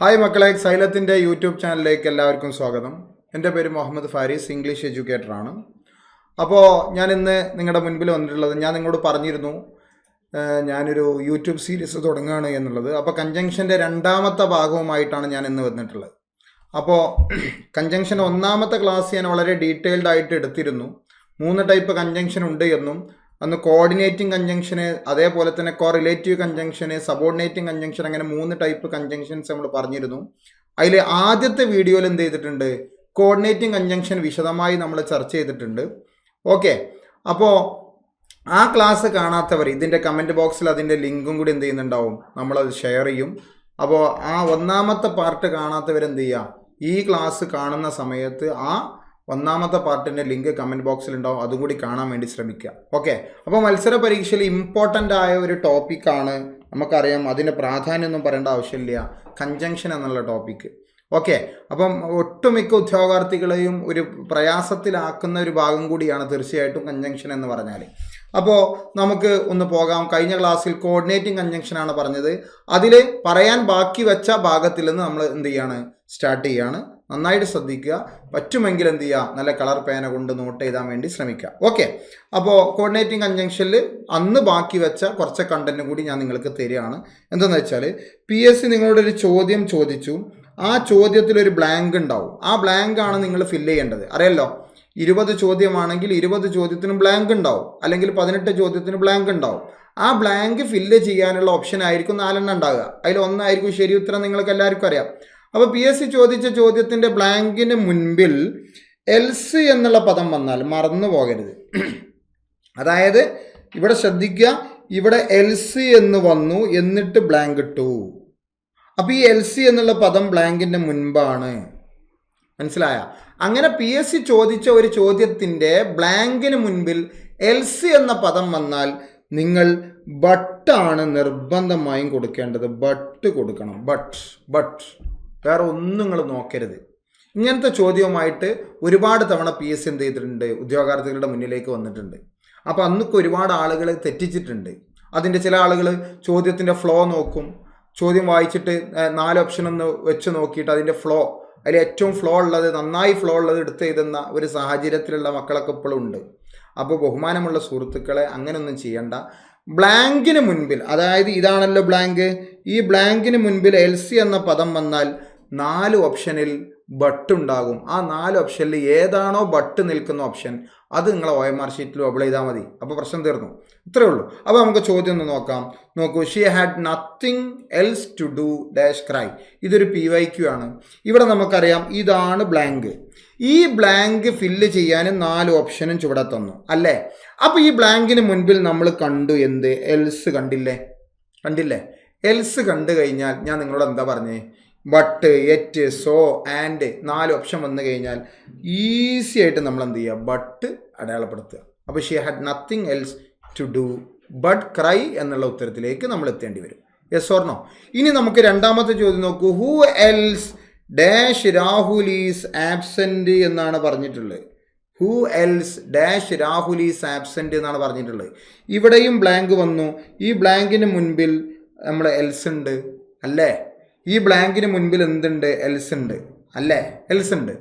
Hi മക്കളെ, സൈലത്തിൻ്റെ YouTube ചാനലിലേക്ക് എല്ലാവർക്കും സ്വാഗതം. എൻ്റെ പേര് മുഹമ്മദ് ഫാരിസ്, ഇംഗ്ലീഷ് എഡ്യൂക്കേറ്ററാണ്. അപ്പോൾ ഞാൻ ഇന്ന് നിങ്ങളുടെ മുൻപിൽ വന്നിട്ടുള്ളത്, ഞാൻ നിങ്ങളോട് പറഞ്ഞിരുന്നു ഞാനൊരു യൂട്യൂബ് സീരീസ് തുടങ്ങുകയാണ് എന്നുള്ളത്. അപ്പോൾ കൺജങ്ഷൻ്റെ രണ്ടാമത്തെ ഭാഗവുമായിട്ടാണ് ഞാൻ ഇന്ന് വന്നിട്ടുള്ളത്. അപ്പോൾ കൺജങ്ഷൻ ഒന്നാമത്തെ ക്ലാസ് ഞാൻ വളരെ ഡീറ്റെയിൽഡ് ആയിട്ട് എടുത്തിരുന്നു. 3 ടൈപ്പ് കൺജങ്ഷൻ ഉണ്ട് എന്നും, അന്ന് കോർഡിനേറ്റിംഗ് കൺജങ്ഷന്, അതേപോലെ തന്നെ കോറിലേറ്റീവ് കൺജങ്ഷന്, സബോർഡിനേറ്റിംഗ് കൺജങ്ഷൻ, അങ്ങനെ 3 ടൈപ്പ് കൺജങ്ഷൻസ് നമ്മൾ പറഞ്ഞിരുന്നു. അതിൽ ആദ്യത്തെ വീഡിയോയിൽ എന്ത് ചെയ്തിട്ടുണ്ട്, കോർഡിനേറ്റിംഗ് കൺജങ്ഷൻ വിശദമായി നമ്മൾ ചർച്ച ചെയ്തിട്ടുണ്ട്. ഓക്കെ, അപ്പോൾ ആ ക്ലാസ് കാണാത്തവർ ഇതിൻ്റെ കമൻറ്റ് ബോക്സിൽ അതിൻ്റെ ലിങ്കും കൂടി എന്ത് ചെയ്യുന്നുണ്ടാവും, നമ്മളത് ഷെയർ ചെയ്യും. അപ്പോൾ ആ ഒന്നാമത്തെ പാർട്ട് കാണാത്തവരെന്ത് ചെയ്യുക, ഈ ക്ലാസ് കാണുന്ന സമയത്ത് ആ ഒന്നാമത്തെ പാർട്ടിൻ്റെ ലിങ്ക് കമൻറ്റ് ബോക്സിൽ ഉണ്ടാവും, അതും കൂടി കാണാൻ വേണ്ടി ശ്രമിക്കുക. ഓക്കെ, അപ്പോൾ മത്സര പരീക്ഷയിൽ ഇമ്പോർട്ടൻ്റ് ആയ ഒരു ടോപ്പിക്കാണ്, നമുക്കറിയാം, അതിൻ്റെ പ്രാധാന്യമൊന്നും പറയേണ്ട ആവശ്യമില്ല, കൺജങ്ഷൻ എന്നുള്ള ടോപ്പിക്ക്. ഓക്കെ, അപ്പം ഒട്ടുമിക്ക ഉദ്യോഗാർത്ഥികളെയും ഒരു പ്രയാസത്തിലാക്കുന്ന ഒരു ഭാഗം കൂടിയാണ് തീർച്ചയായിട്ടും കൺജങ്ഷൻ എന്ന് പറഞ്ഞാൽ. അപ്പോൾ നമുക്ക് ഒന്ന് പോകാം. കഴിഞ്ഞ ക്ലാസ്സിൽ കോർഡിനേറ്റിംഗ് കൺജങ്ഷനാണ് പറഞ്ഞത്. അതിൽ പറയാൻ ബാക്കി വെച്ച ഭാഗത്തിൽ നിന്ന് നമ്മൾ എന്ത് ചെയ്യാണ്, സ്റ്റാർട്ട് ചെയ്യാണ്. നന്നായിട്ട് ശ്രദ്ധിക്കുക. പറ്റുമെങ്കിൽ എന്ത് ചെയ്യുക, നല്ല കളർ പേന കൊണ്ട് നോട്ട് എഴുതാൻ വേണ്ടി ശ്രമിക്കുക. ഓക്കെ, അപ്പോൾ കോർഡിനേറ്റിംഗ് കൺജങ്ഷനിൽ അന്ന് ബാക്കി വെച്ച കുറച്ച് കണ്ടന്റ് കൂടി ഞാൻ നിങ്ങൾക്ക് തരികയാണ്. എന്തെന്ന് വെച്ചാൽ, PSC നിങ്ങളോടൊരു ചോദ്യം ചോദിച്ചു. ആ ചോദ്യത്തിലൊരു ബ്ലാങ്ക് ഉണ്ടാവും. ആ ബ്ലാങ്ക് ആണ് നിങ്ങൾ ഫില്ല് ചെയ്യേണ്ടത്. അറിയാലോ, 20 ചോദ്യമാണെങ്കിൽ 20 ചോദ്യത്തിനും ബ്ലാങ്ക് ഉണ്ടാവും, അല്ലെങ്കിൽ 18 ചോദ്യത്തിന് ബ്ലാങ്ക് ഉണ്ടാവും. ആ ബ്ലാങ്ക് ഫില്ല് ചെയ്യാനുള്ള ഓപ്ഷൻ ആയിരിക്കും 4 ഉണ്ടാകുക. അതിൽ ഒന്നായിരിക്കും ശരി ഉത്തരം, നിങ്ങൾക്ക് എല്ലാവർക്കും അറിയാം. അപ്പോൾ PSC ചോദിച്ച ചോദ്യത്തിൻ്റെ ബ്ലാങ്കിന് മുൻപിൽ എൽസ് എന്നുള്ള പദം വന്നാൽ മറന്നു പോകരുത്. അതായത് ഇവിടെ ശ്രദ്ധിക്കുക, ഇവിടെ എൽസ് എന്ന് വന്നു, എന്നിട്ട് ബ്ലാങ്ക് ഇട്ടു. അപ്പോൾ ഈ എൽസി എന്നുള്ള പദം ബ്ലാങ്കിൻ്റെ മുൻപാണ്. മനസ്സിലായ? അങ്ങനെ PSC ചോദിച്ച ഒരു ചോദ്യത്തിൻ്റെ ബ്ലാങ്കിന് മുൻപിൽ എൽസി എന്ന പദം വന്നാൽ നിങ്ങൾ ബട്ടാണ് നിർബന്ധമായും കൊടുക്കേണ്ടത്. ബട്ട് കൊടുക്കണം. ബട്ട് വേറെ ഒന്നും നിങ്ങൾ നോക്കരുത്. ഇങ്ങനത്തെ ചോദ്യവുമായിട്ട് ഒരുപാട് തവണ PSC എന്ത് ചെയ്തിട്ടുണ്ട്, ഉദ്യോഗാർത്ഥികളുടെ മുന്നിലേക്ക് വന്നിട്ടുണ്ട്. അപ്പോൾ അന്നൊക്കെ ഒരുപാട് ആളുകൾ തെറ്റിച്ചിട്ടുണ്ട്. അതിൻ്റെ ചില ആളുകൾ ചോദ്യത്തിൻ്റെ ഫ്ലോ നോക്കും. ചോദ്യം വായിച്ചിട്ട് 4 ഓപ്ഷൻ ഒന്ന് വെച്ച് നോക്കിയിട്ട് അതിൻ്റെ ഫ്ലോ, അതിൽ ഏറ്റവും ഫ്ലോ ഉള്ളത്, നന്നായി ഫ്ലോ ഉള്ളത് എടുത്ത് എഴുതുന്ന ഒരു സാഹചര്യത്തിലുള്ള മക്കളൊക്കെ ഇപ്പോഴും ഉണ്ട്. അപ്പോൾ ബഹുമാനമുള്ള സുഹൃത്തുക്കളെ, അങ്ങനെയൊന്നും ചെയ്യണ്ട. ബ്ലാങ്കിന് മുൻപിൽ, അതായത് ഇതാണല്ലോ ബ്ലാങ്ക്, ഈ ബ്ലാങ്കിന് മുൻപിൽ എൽസി എന്ന പദം വന്നാൽ 4 ഓപ്ഷനിൽ ബട്ട് ഉണ്ടാകും. ആ 4 ഓപ്ഷനിൽ ഏതാണോ ബട്ട് നിൽക്കുന്ന ഓപ്ഷൻ, അത് നിങ്ങൾ OMR ഷീറ്റിൽ അപ്ലൈ ചെയ്താൽ മതി. അപ്പോൾ പ്രശ്നം തീർന്നു. ഇത്രയേ ഉള്ളൂ. അപ്പോൾ നമുക്ക് ചോദ്യം ഒന്ന് നോക്കാം. നോക്കൂ, she had nothing else to do dash cry. ഇതൊരു PYQ ആണ്. ഇവിടെ നമുക്കറിയാം ഇതാണ് ബ്ലാങ്ക്. ഈ ബ്ലാങ്ക് ഫില്ല് ചെയ്യാൻ 4 ഓപ്ഷനും ചുവടെ തന്നു അല്ലേ. അപ്പോൾ ഈ ബ്ലാങ്കിന് മുൻപിൽ നമ്മൾ കണ്ടു എന്ത്, എൽസ് കണ്ടില്ലേ? എൽസ് കണ്ടു കഴിഞ്ഞാൽ ഞാൻ നിങ്ങളോട് എന്താ പറഞ്ഞേ, but, at, so, and 4 option വന്നു കഴിഞ്ഞാൽ ഈസി ആയിട്ട് നമ്മൾ എന്ത് ചെയ്യുക, ബട്ട് അടയാളപ്പെടുത്തുക. അപ്പോൾ she had nothing else to do but cry എന്നുള്ള ഉത്തരത്തിലേക്ക് നമ്മൾ എത്തേണ്ടി വരും. Yes or no? ഇനി നമുക്ക് രണ്ടാമത്തെ ചോദ്യം നോക്കൂ. Who else dash Rahul is absent എന്നാണ് പറഞ്ഞിട്ടുള്ളത്. Who else dash Rahul is absent എന്നാണ് പറഞ്ഞിട്ടുള്ളത്. ഇവിടെയും ബ്ലാങ്ക് വന്നു. ഈ ബ്ലാങ്കിന് മുൻപിൽ നമ്മുടെ എൽസ് ഉണ്ട് അല്ലേ. ഈ ബ്ലാങ്കിന് മുൻപിൽ എന്തുണ്ട്, എൽസ് ഉണ്ട് അല്ലേ, എൽസ് ഉണ്ട്.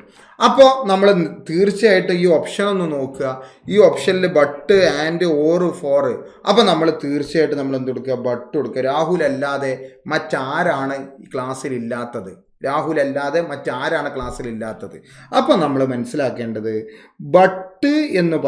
അപ്പോൾ നമ്മൾ തീർച്ചയായിട്ടും ഈ ഓപ്ഷൻ ഒന്ന് നോക്കുക. ഈ ഓപ്ഷനിൽ ബട്ട്, ആൻഡ്, ഓർ, ഫോർ. അപ്പോൾ നമ്മൾ തീർച്ചയായിട്ടും നമ്മൾ എന്ത് കൊടുക്കുക, ബട്ട് കൊടുക്കുക. രാഹുൽ അല്ലാതെ മറ്റാരാണ് ഈ ക്ലാസ്സിലില്ലാത്തത്? രാഹുൽ അല്ലാതെ മറ്റാരാണ് ക്ലാസ്സിലില്ലാത്തത്? അപ്പോൾ നമ്മൾ മനസ്സിലാക്കേണ്ടത് ബട്ട് എന്ന്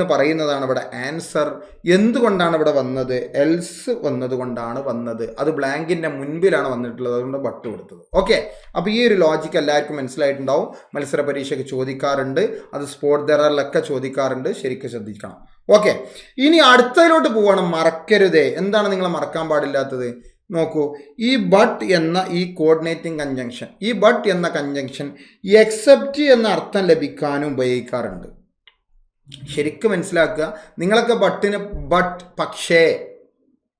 പറയുന്നതാണ് ഇവിടെ ആൻസർ. എന്തുകൊണ്ടാണ് ഇവിടെ വന്നത്? എൽസ് വന്നത് കൊണ്ടാണ് വന്നത്. അത് ബ്ലാങ്കിൻ്റെ മുൻപിലാണ് വന്നിട്ടുള്ളത്, അതുകൊണ്ട് ബട്ട് കൊടുത്തത്. ഓക്കെ, അപ്പോൾ ഈ ഒരു ലോജിക്ക് എല്ലാവർക്കും മനസ്സിലായിട്ടുണ്ടാവും. മത്സര പരീക്ഷയ്ക്ക് ചോദിക്കാറുണ്ട്, അത് സ്പോട്ട് ദററിലൊക്കെ ചോദിക്കാറുണ്ട്. ശരിക്കും ശ്രദ്ധിക്കണം. ഓക്കെ, ഇനി അടുത്തതിലോട്ട് പോകണം. മറക്കരുതേ. എന്താണ് നിങ്ങൾ മറക്കാൻ പാടില്ലാത്തത്? നോക്കൂ, ഈ ബട്ട് എന്ന ഈ കോർഡിനേറ്റിംഗ് കൺജങ്ഷൻ, ഈ ബട്ട് എന്ന കൺജങ്ഷൻ എക്സെപ്റ്റ് എന്ന അർത്ഥം ലഭിക്കാനും ഉപയോഗിക്കാറുണ്ട്. ശരിക്കും മനസ്സിലാക്കുക. നിങ്ങളൊക്കെ ബട്ട് പക്ഷേ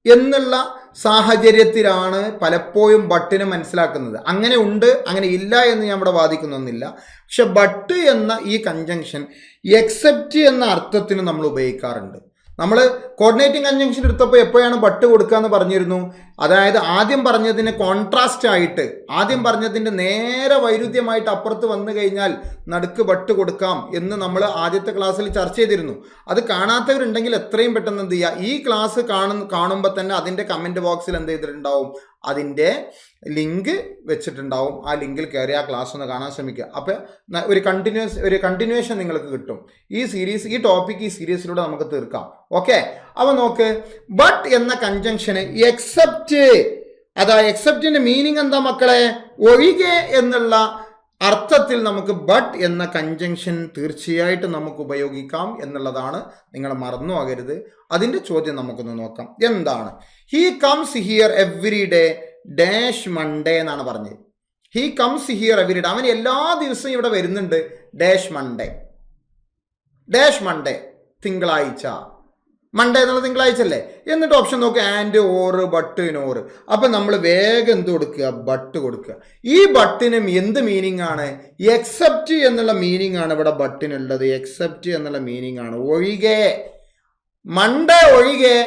എന്നുള്ള സാഹചര്യത്തിലാണ് പലപ്പോഴും ബട്ടിനെ മനസ്സിലാക്കുന്നത്. അങ്ങനെ ഉണ്ട്, അങ്ങനെ ഇല്ല എന്ന് ഞാൻ ഇവിടെ വാദിക്കുന്നൊന്നുമില്ല. പക്ഷെ ബട്ട് എന്ന ഈ കൺജങ്ഷൻ എക്സെപ്റ്റ് എന്ന അർത്ഥത്തിന് നമ്മൾ ഉപയോഗിക്കാറുണ്ട്. നമ്മൾ കോർഡിനേറ്റിംഗ് കൺജങ്ഷൻ എടുത്തപ്പോൾ എപ്പോഴാണ് ബട്ട് കൊടുക്കുക എന്ന് പറഞ്ഞിരുന്നു. അതായത് ആദ്യം പറഞ്ഞതിന് കോൺട്രാസ്റ്റ് ആയിട്ട്, ആദ്യം പറഞ്ഞതിൻ്റെ നേരെ വൈരുദ്ധ്യമായിട്ട് അപ്പുറത്ത് വന്നു കഴിഞ്ഞാൽ നടുക്ക് ബട്ട് കൊടുക്കാം എന്ന് നമ്മൾ ആദ്യത്തെ ക്ലാസ്സിൽ ചർച്ച ചെയ്തിരുന്നു. അത് കാണാത്തവരുണ്ടെങ്കിൽ എത്രയും പെട്ടെന്ന് എന്ത് ചെയ്യുക, ഈ ക്ലാസ് കാണുമ്പോൾ തന്നെ അതിൻ്റെ കമൻറ്റ് ബോക്സിൽ എന്ത് ചെയ്തിട്ടുണ്ടാവും, അതിൻ്റെ ലിങ്ക് വെച്ചിട്ടുണ്ടാവും. ആ ലിങ്കിൽ കയറി ആ ക്ലാസ് ഒന്ന് കാണാൻ ശ്രമിക്കുക. അപ്പോൾ ഒരു കണ്ടിന്യൂവേഷൻ നിങ്ങൾക്ക് കിട്ടും. ഈ ടോപ്പിക് ഈ സീരീസിലൂടെ നമുക്ക് തീർക്കാം. ഓക്കെ, അപ്പോൾ നോക്ക്, ബട്ട് എന്ന കൺജങ്ഷന് എക്സെപ്റ്റ്, അതായത് എക്സെപ്റ്റിന്റെ മീനിങ് എന്താ മക്കളെ, ഒഴികെ എന്നുള്ള അർത്ഥത്തിൽ നമുക്ക് ബട്ട് എന്ന കൺജങ്ഷൻ തീർച്ചയായിട്ടും നമുക്ക് ഉപയോഗിക്കാം എന്നുള്ളതാണ്. നിങ്ങൾ മറന്നു പോകരുത്. അതിൻ്റെ ചോദ്യം നമുക്കൊന്ന് നോക്കാം. എന്താണ്? He comes here every day dash Monday എന്നാണ് പറഞ്ഞത്. He comes here every day, അവൻ എല്ലാ ദിവസവും ഇവിടെ വരുന്നുണ്ട്. ഡാഷ് മൺഡേ, ഡാഷ് മൺഡേ തിങ്കളാഴ്ച. മൺഡേ എന്നുള്ള തിങ്കളാഴ്ച അല്ലേ? എന്നിട്ട് ഓപ്ഷൻ നോക്കുക, ആൻഡ്, ഓർ, ബട്ട്, നോർ. അപ്പം നമ്മൾ വേഗം എന്ത് കൊടുക്കുക, ബട്ട് കൊടുക്കുക. ഈ ബട്ടിനും എന്ത് മീനിങ് ആണ്? എക്സെപ്റ്റ് എന്നുള്ള മീനിങ് ആണ് ഇവിടെ ബട്ടിനുള്ളത്. എക്സെപ്റ്റ് എന്നുള്ള മീനിങ് ആണ്, ഒഴികെ, മൺഡേ ഒഴികെ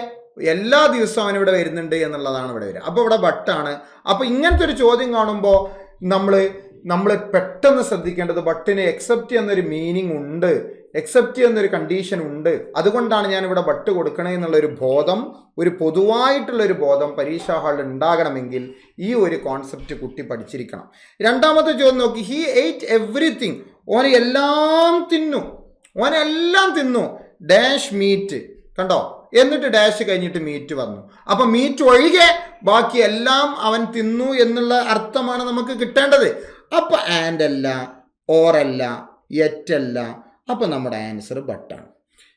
എല്ലാ ദിവസവും അവൻ ഇവിടെ വരുന്നുണ്ട് എന്നുള്ളതാണ് ഇവിടെ വരിക. അപ്പോൾ ഇവിടെ ബട്ടാണ്. അപ്പോൾ ഇങ്ങനത്തെ ഒരു ചോദ്യം കാണുമ്പോൾ നമ്മൾ പെട്ടെന്ന് ശ്രദ്ധിക്കേണ്ടത് ബട്ടിന് എക്സെപ്റ്റ് എന്നൊരു മീനിങ് ഉണ്ട്, എക്സെപ്റ്റ് എന്നൊരു കണ്ടീഷൻ ഉണ്ട്. അതുകൊണ്ടാണ് ഞാനിവിടെ ബട്ട് കൊടുക്കണേ എന്നുള്ളൊരു ബോധം, ഒരു പൊതുവായിട്ടുള്ളൊരു ബോധം പരീക്ഷാ ഹാളിൽ ഉണ്ടാകണമെങ്കിൽ ഈ ഒരു കോൺസെപ്റ്റ് കുട്ടി പഠിച്ചിരിക്കണം. രണ്ടാമത്തെ ചോദ്യം നോക്കി, ഹി എയ്റ്റ് എവ്രിതിങ്, ഓനെല്ലാം തിന്നു. ഡാഷ് മീറ്റ്, കണ്ടോ? എന്നിട്ട് ഡാഷ് കഴിഞ്ഞിട്ട് മീറ്റ് വന്നു. അപ്പം മീറ്റ് ഒഴികെ ബാക്കി എല്ലാം അവൻ തിന്നു എന്നുള്ള അർത്ഥമാണ് നമുക്ക് കിട്ടേണ്ടത്. അപ്പം ആൻഡ് അല്ല, ഓറല്ല, യെറ്റല്ല. അപ്പം നമ്മുടെ ആൻസർ ബട്ടാണ്.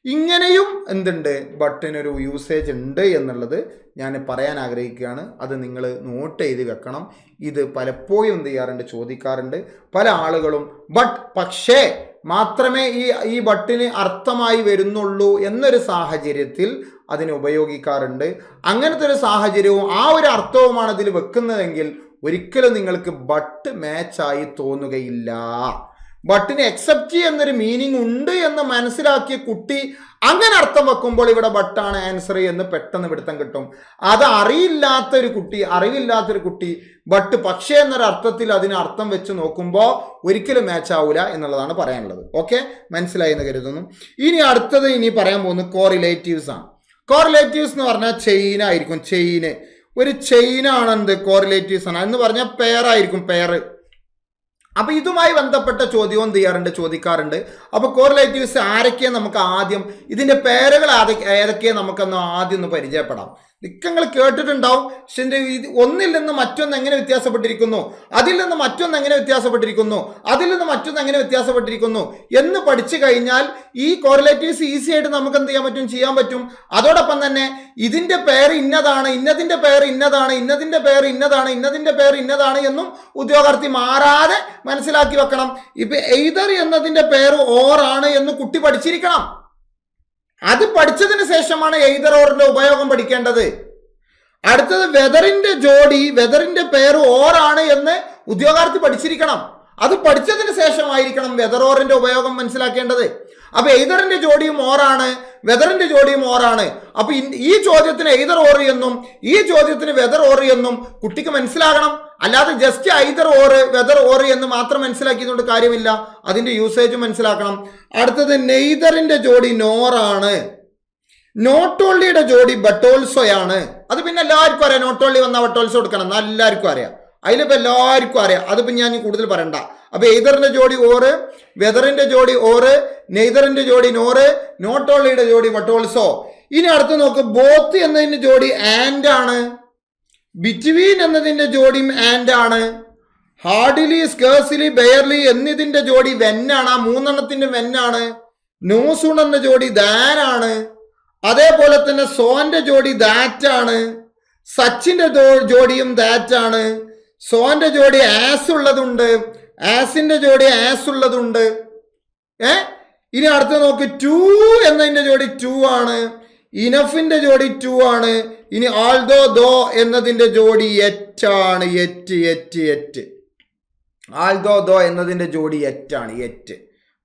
ഇങ്ങനെയും എന്തുണ്ട്, ബട്ടിനൊരു യൂസേജ് ഉണ്ട് എന്നുള്ളത് ഞാൻ പറയാൻ ആഗ്രഹിക്കുകയാണ്. അത് നിങ്ങൾ നോട്ട് ചെയ്ത് വെക്കണം. ഇത് പലപ്പോഴും എന്ത് ചെയ്യാറുണ്ട്, ചോദിക്കാറുണ്ട്. പല ആളുകളും ബട്ട് പക്ഷേ മാത്രമേ ഈ ബട്ടിന് അർത്ഥമായി വരുന്നുള്ളൂ എന്നൊരു സാഹചര്യത്തിൽ അതിനെ ഉപയോഗിക്കാറുണ്ട്. അങ്ങനത്തെ ഒരു സാഹചര്യവും ആ ഒരു അർത്ഥവുമാണ് അതിൽ വെക്കുന്നതെങ്കിൽ ഒരിക്കലും നിങ്ങൾക്ക് ബട്ട് മാച്ചായി തോന്നുകയില്ല. ബട്ടിന് എക്സെപ്റ്റ് എന്നൊരു മീനിങ് ഉണ്ട് എന്ന് മനസ്സിലാക്കിയ കുട്ടി അങ്ങനെ അർത്ഥം വെക്കുമ്പോൾ ഇവിടെ ബട്ടാണ് ആൻസർ എന്ന് പെട്ടെന്ന് പിടുത്തം കിട്ടും. അത് അറിവില്ലാത്തൊരു കുട്ടി ബട്ട് പക്ഷേ എന്നൊരു അർത്ഥത്തിൽ അതിന് അർത്ഥം വെച്ച് നോക്കുമ്പോൾ ഒരിക്കലും മാച്ച് ആവില്ല എന്നുള്ളതാണ് പറയാനുള്ളത്. ഓക്കെ, മനസ്സിലായി എന്ന് കരുതുന്നു. ഇനി അടുത്തത് പറയാൻ പോകുന്നത് കോറിലേറ്റീവ്സ് ആണ്. കോറിലേറ്റീവ്സ് എന്ന് പറഞ്ഞാൽ ചെയിൻ ആയിരിക്കും. ഒരു ചെയിനാണ് എന്ത്, കോറിലേറ്റീവ്സ് ആണ് എന്ന് പറഞ്ഞാൽ പെയറായിരിക്കും, പെയർ. അപ്പോൾ ഇതുമായി ബന്ധപ്പെട്ട ചോദ്യവും എന്ത് ചെയ്യാറുണ്ട്, ചോദിക്കാറുണ്ട്. അപ്പോൾ കോറിലേറ്റീവ്സ് ആരൊക്കെയാണ് നമുക്ക് ആദ്യം, ഇതിൻ്റെ പേരുകൾ ഏതൊക്കെയാണ് നമുക്കൊന്ന് ആദ്യം ഒന്ന് പരിചയപ്പെടാം. നിങ്ങൾ കേട്ടിട്ടുണ്ടാവും. പക്ഷെ ഒന്നിൽ നിന്ന് മറ്റൊന്ന് എങ്ങനെ വ്യത്യാസപ്പെട്ടിരിക്കുന്നു, അതിൽ നിന്ന് മറ്റൊന്ന് എങ്ങനെ വ്യത്യാസപ്പെട്ടിരിക്കുന്നു, അതിൽ നിന്ന് മറ്റൊന്ന് എങ്ങനെ വ്യത്യാസപ്പെട്ടിരിക്കുന്നു എന്ന് പഠിച്ചു കഴിഞ്ഞാൽ ഈ കോറിലേറ്റീവ്സ് ഈസി ആയിട്ട് നമുക്ക് എന്ത് ചെയ്യാൻ പറ്റും. അതോടൊപ്പം തന്നെ ഇതിൻ്റെ പേര് ഇന്നതാണ്, ഇന്നതിൻ്റെ പേര് ഇന്നതാണ്, ഇന്നതിൻ്റെ പേര് ഇന്നതാണ്, ഇന്നതിൻ്റെ പേര് ഇന്നതാണ് എന്നും ഉദ്യോഗാർത്ഥി മാറാതെ മനസ്സിലാക്കി വെക്കണം. ഇപ്പൊ എയ്തർ എന്നതിൻ്റെ പേര് ഓർ ആണ് എന്ന് കുട്ടി പഠിച്ചിരിക്കണം. അത് പഠിച്ചതിന് ശേഷമാണ് എയ്തർ ഓറിന്റെ ഉപയോഗം പഠിക്കേണ്ടത്. അടുത്തത് വെദറിന്റെ പേര് ഓർ ആണ് എന്ന് ഉദ്യോഗാർത്ഥി പഠിച്ചിരിക്കണം. അത് പഠിച്ചതിന് ശേഷമായിരിക്കണം വെദർ ഓറിന്റെ ഉപയോഗം മനസ്സിലാക്കേണ്ടത്. അപ്പൊ എയ്തറിന്റെ ജോഡിയും ഓറാണ്, വെദറിന്റെ ജോഡിയും ഓറാണ്. അപ്പൊ ഈ ചോദ്യത്തിന് എയ്തർ ഓർ എന്നും ഈ ചോദ്യത്തിന് വെദർ ഓർ എന്നും കുട്ടിക്ക് മനസ്സിലാകണം. അല്ലാതെ just either or whether or എന്ന് മാത്രം മനസ്സിലാക്കിയതുകൊണ്ട് കാര്യമില്ല, അതിന്റെ യൂസേജ് മനസ്സിലാക്കണം. അടുത്തത് നെയ്തറിന്റെ ജോഡി നോറാണ്, നോട്ട് ഓൺലിയുടെ ജോഡി ബട്ടോൾസോയാണ്. അത് പിന്നെ എല്ലാവർക്കും അറിയാം, നോട്ട് ഓൺലി വന്നാൽ ബട്ടോൾസോ കൊടുക്കണം, എല്ലാവർക്കും അറിയാം. അതിലിപ്പോൾ എല്ലാവർക്കും അറിയാം, അതിപ്പോൾ ഞാൻ കൂടുതൽ പറയണ്ട. അപ്പൊ എയ്തറിന്റെ ജോഡി ഓറ്, വെദറിന്റെ ജോഡി ഓറ്, നെയ്തറിന്റെ ജോഡി നോറ്, നോട്ട് ഓൺലിയുടെ ജോഡി ബട്ടോൾസോ. ഇനി അടുത്ത് നോക്ക്, ബോത്ത് എന്നതിന്റെ ജോഡി ആൻഡ് ആണ്, ബിറ്റ്വീൻ എന്നതിന്റെ ജോഡിയും ആൻഡ് ആണ്, ഹാർഡിലി, സ്കേഴ്സിലി, ബെയർലി എന്നതിന്റെ ജോഡി വെന്നാണ്, ആ മൂന്നെണ്ണത്തിന്റെ വെന്നാണ്. നോസൂൺ എന്ന ജോഡി ദാൻ ആണ്. അതേപോലെ തന്നെ സോന്റെ ജോഡി ദാറ്റ് ആണ്, സച്ചിന്റെ ജോഡിയും ദാറ്റ് ആണ്. സോന്റെ ജോഡി ആസ് ഉള്ളതുണ്ട്, ആസിന്റെ ജോഡി ആസ് ഉള്ളതുണ്ട്. ഇനി അടുത്ത് നോക്ക്, ടു എന്നതിന്റെ ജോഡി ടു ആണ്, ഇനഫിന്റെ ജോഡി ടു ആണ്. ഇനി ആൾദോ ദോ എന്നതിന്റെ ജോഡി എറ്റാണ്, എറ്റ്. ആൾദോ ദോ എന്നതിന്റെ ജോഡി എറ്റാണ്, എറ്റ്.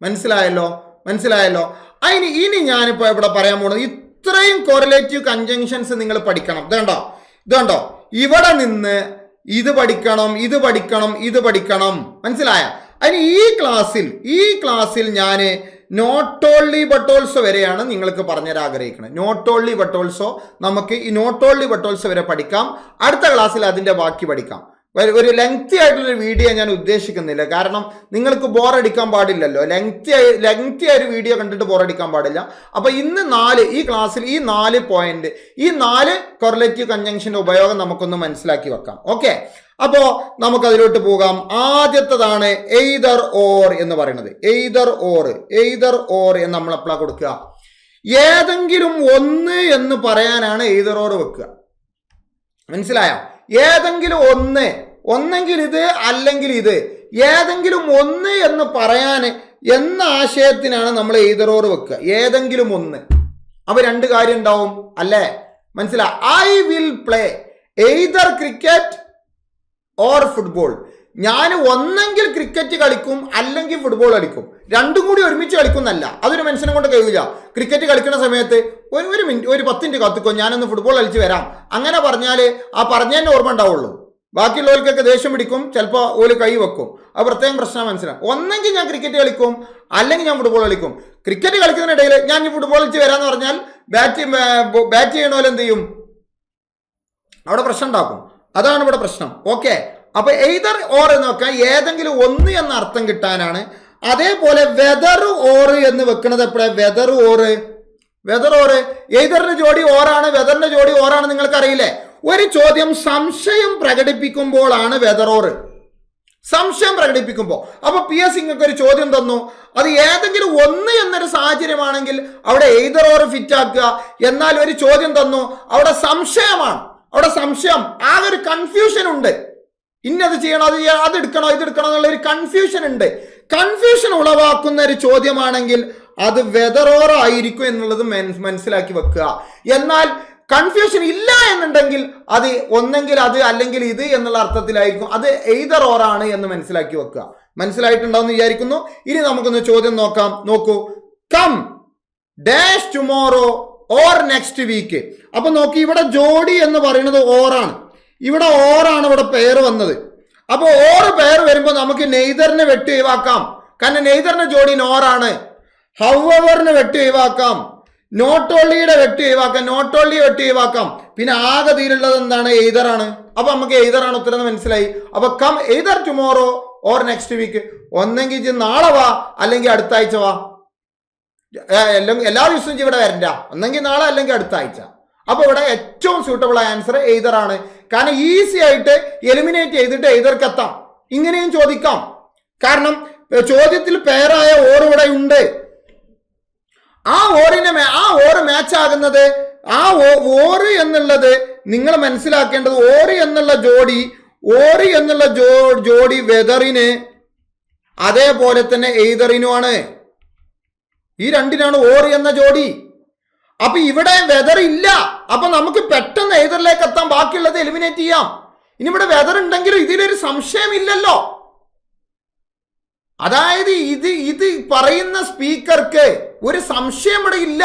മനസ്സിലായല്ലോ. ഇനി ഞാനിപ്പോ ഇവിടെ പറയാൻ പോകുന്നത് ഇത്രയും കോറിലേറ്റീവ് കൺജങ്ഷൻസ് നിങ്ങൾ പഠിക്കണം. ഇതുണ്ടോ ഇവിടെ നിന്ന് ഇത് പഠിക്കണം, ഇത് പഠിക്കണം, ഇത് പഠിക്കണം. മനസ്സിലായ? അതിന് ഈ ക്ലാസ്സിൽ ഞാൻ നോട്ട് ഓൺലി ബട്ട് ഓൾസോ വരെയാണ് നിങ്ങൾക്ക് പറഞ്ഞുതരാൻ ആഗ്രഹിക്കുന്നത്. നോട്ട് ഓൺലി ബട്ട് ഓൾസോ നമുക്ക് ഈ നോട്ട് ഓൺലി ബട്ട് ഓൾസോ വരെ പഠിക്കാം. അടുത്ത ക്ലാസ്സിൽ അതിൻ്റെ ബാക്കി പഠിക്കാം. ഒരു ലെങ്തി ആയിട്ടുള്ളൊരു വീഡിയോ ഞാൻ ഉദ്ദേശിക്കുന്നില്ല. കാരണം നിങ്ങൾക്ക് ബോറടിക്കാൻ പാടില്ലല്ലോ. ലെങ്തി ആയ ഒരു വീഡിയോ കണ്ടിട്ട് ബോറടിക്കാൻ പാടില്ല. അപ്പോൾ ഈ ക്ലാസ്സിൽ ഈ 4 പോയിന്റ്, ഈ 4 കൊറിലേറ്റീവ് കൺജങ്ഷന്റെ ഉപയോഗം നമുക്കൊന്ന് മനസ്സിലാക്കി വെക്കാം. ഓക്കെ, അപ്പോൾ നമുക്കതിലോട്ട് പോകാം. ആദ്യത്തേതാണ് എയ്തർ ഓർ എന്ന് പറയുന്നത്. എയ്തർ ഓർ എന്ന് നമ്മൾ എപ്പോഴാ കൊടുക്കുക? ഏതെങ്കിലും ഒന്ന് എന്ന് പറയാനാണ് എയ്തർ ഓർ വെക്കുക. മനസ്സിലായോ? ഏതെങ്കിലും ഒന്ന്, ഒന്നെങ്കിൽ ഇത് അല്ലെങ്കിൽ ഇത്, ഏതെങ്കിലും ഒന്ന് എന്ന് പറയാൻ എന്ന ആശയത്തിനാണ് നമ്മൾ എയ്തർ ഓർ വെക്കുക. ഏതെങ്കിലും ഒന്ന്. അപ്പൊ 2 കാര്യം ഉണ്ടാവും അല്ലേ? മനസ്സിലായി? I will play either cricket or football. ഞാൻ ഒന്നെങ്കിൽ ക്രിക്കറ്റ് കളിക്കും അല്ലെങ്കിൽ ഫുട്ബോൾ കളിക്കും. രണ്ടും കൂടി ഒരുമിച്ച് കളിക്കുന്നല്ല. അതൊരു മനുഷ്യനെ കൊണ്ട് കഴിയില്ല. ക്രിക്കറ്റ് കളിക്കുന്ന സമയത്ത് ഒരു മിനിറ്റ്, ഒരു 10 മിനിറ്റ് കാത്തിക്കോ, ഞാനൊന്ന് ഫുട്ബോൾ കളിച്ച് വരാം, അങ്ങനെ പറഞ്ഞാൽ ആ പറഞ്ഞതിൻ്റെ ഓർമ്മ ഉണ്ടാവുള്ളൂ. ബാക്കിയുള്ളവർക്കൊക്കെ ദേഷ്യം പിടിക്കും, ചിലപ്പോൾ ഒരു കൈ വെക്കും. അത് പ്രത്യേകം പ്രശ്നം മനസ്സിലാവും. ഒന്നെങ്കിൽ ഞാൻ ക്രിക്കറ്റ് കളിക്കും അല്ലെങ്കിൽ ഞാൻ ഫുട്ബോൾ കളിക്കും. ക്രിക്കറ്റ് കളിക്കുന്നതിനിടയിൽ ഞാൻ ഫുട്ബോൾ കളിച്ച് വരാമെന്ന് പറഞ്ഞാൽ ബാറ്റ് ചെയ്യണ എന്ത് ചെയ്യും? അവിടെ പ്രശ്നം ഉണ്ടാക്കും. അതാണ് ഇവിടെ പ്രശ്നം. ഓക്കെ, അപ്പൊ എയ്തർ ഓർ എന്ന് വെക്കാൻ ഏതെങ്കിലും ഒന്ന് എന്ന അർത്ഥം കിട്ടാനാണ്. അതേപോലെ വെദർ ഓർ എന്ന് വെക്കുന്നത് എപ്പോഴാണ്? വെദർ ഓർ എയ്തറിന്റെ ജോഡി ഓറാണ്, വെദറിന്റെ ജോഡി ഓറാണ്. നിങ്ങൾക്ക് അറിയില്ലേ? ഒരു ചോദ്യം സംശയം പ്രകടിപ്പിക്കുമ്പോഴാണ് വെദർ ഓർ. സംശയം പ്രകടിപ്പിക്കുമ്പോൾ. അപ്പൊ PS നിങ്ങൾക്ക് ഒരു ചോദ്യം തന്നു, അത് ഏതെങ്കിലും ഒന്ന് എന്നൊരു സാഹചര്യമാണെങ്കിൽ അവിടെ എയ്തർ ഓർ ഫിറ്റ് ആക്കുക. എന്നാൽ ഒരു ചോദ്യം തന്നു, അവിടെ സംശയമാണ്, അവിടെ സംശയം, ആകെ ഒരു കൺഫ്യൂഷൻ ഉണ്ട്. ഇന്നത് ചെയ്യണോ, അത് എടുക്കണോ, ഇത് എടുക്കണോ എന്നുള്ള ഒരു കൺഫ്യൂഷൻ ഉണ്ട്. കൺഫ്യൂഷൻ ഉളവാക്കുന്ന ഒരു ചോദ്യമാണെങ്കിൽ അത് വെദർ ഓർ ആയിരിക്കും എന്നുള്ളത് മനസ്സിലാക്കി വെക്കുക. എന്നാൽ കൺഫ്യൂഷൻ ഇല്ല എന്നുണ്ടെങ്കിൽ അത് ഒന്നെങ്കിൽ അത് അല്ലെങ്കിൽ ഇത് എന്നുള്ള അർത്ഥത്തിലായിരിക്കും. അത് എയ്തർ ഓർ ആണ് എന്ന് മനസ്സിലാക്കി വെക്കുക. മനസ്സിലായിട്ടുണ്ടാവും വിചാരിക്കുന്നു. ഇനി നമുക്കൊന്ന് ചോദ്യം നോക്കാം. നോക്കൂ, come dash tomorrow or next week. അപ്പൊ നോക്കി, ഇവിടെ ജോഡി എന്ന് പറയുന്നത് ഓറാണ്. ഇവിടെ ഓറാണ് ഇവിടെ പെയർ വന്നത്. അപ്പൊ ഓർ പെയർ വരുമ്പോൾ നമുക്ക് നെയ്തറിനെ വെട്ടി ഒഴിവാക്കാം. കാരണം നെയ്തറിന്റെ ജോഡി നോറാണ്. ഹൗവറിന് വെട്ടി ഒഴിവാക്കാം. നോട്ട് ഓൺലിയുടെ വെട്ടി ഒഴിവാക്കാം. നോട്ട് ഓൺലി വെട്ടി ഒഴിവാക്കാം. പിന്നെ ആകെ തീരുള്ളത് എന്താണ്? എയ്തറാണ്. അപ്പൊ നമുക്ക് എയ്തറാണ് ഉത്തരം എന്ന് മനസ്സിലായി. അപ്പൊ come either tomorrow or next week. ഒന്നെങ്കിൽ നാളെ വാ അല്ലെങ്കിൽ അടുത്ത ആഴ്ച വാ. എല്ലാ ദിവസവും ഇവിടെ വരണ്ട. ഒന്നെങ്കിൽ നാളെ അല്ലെങ്കിൽ അടുത്ത ആഴ്ച. അപ്പൊ ഇവിടെ ഏറ്റവും സ്യൂട്ടബിൾ ആൻസർ എയ്തർ ആണ്. കാരണം ഈസി ആയിട്ട് എലിമിനേറ്റ് ചെയ്തിട്ട് എയ്തർക്ക് എത്താം. ഇങ്ങനെയും ചോദിക്കാം. കാരണം ചോദ്യത്തിൽ പേരായ ഓർ ഇവിടെ ഉണ്ട്. ആ ഓറ് മാച്ച് ആകുന്നത്, ആ ഓറ് എന്നുള്ളത് നിങ്ങൾ മനസ്സിലാക്കേണ്ടത്, ഓറ് എന്നുള്ള ജോഡി വെദറിന് അതേപോലെ തന്നെ എയ്തറിനുമാണ്. ഈ രണ്ടിനാണ് ഓർ എന്ന ജോഡി. അപ്പൊ ഇവിടെ വെദർ ഇല്ല. അപ്പൊ നമുക്ക് പെട്ടെന്ന് എയ്തറിലേക്ക് എത്താം, ബാക്കിയുള്ളത് എലിമിനേറ്റ് ചെയ്യാം. ഇനി ഇവിടെ വെദർ ഉണ്ടെങ്കിലും ഇതിലൊരു സംശയമില്ലല്ലോ. അതായത് ഇത് പറയുന്ന സ്പീക്കർക്ക് ഒരു സംശയം ഇവിടെ ഇല്ല.